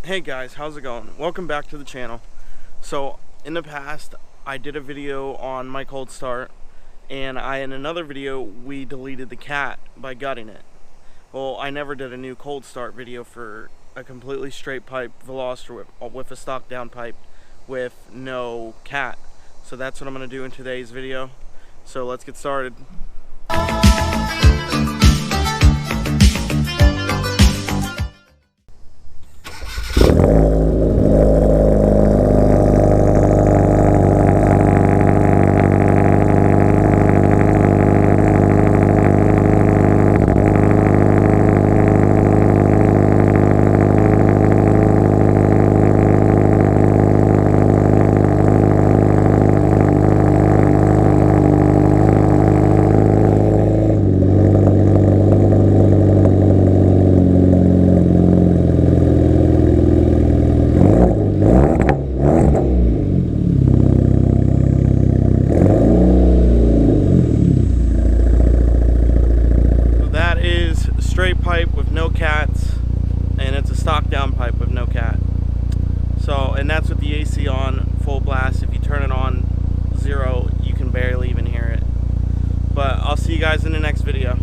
Hey guys, how's it going? Welcome back to the channel. So in the past I did a video on my cold start, and in another video we deleted the cat by gutting it. Well, I never did a new cold start video for a completely straight pipe Veloster with a stock downpipe with no cat. So that's what I'm going to do in today's video. So let's get started. Straight pipe with no cats, and it's a stock down pipe with no cat. So, and that's with the AC on full blast. If you turn it on 0, you can barely even hear it. But I'll see you guys in the next video.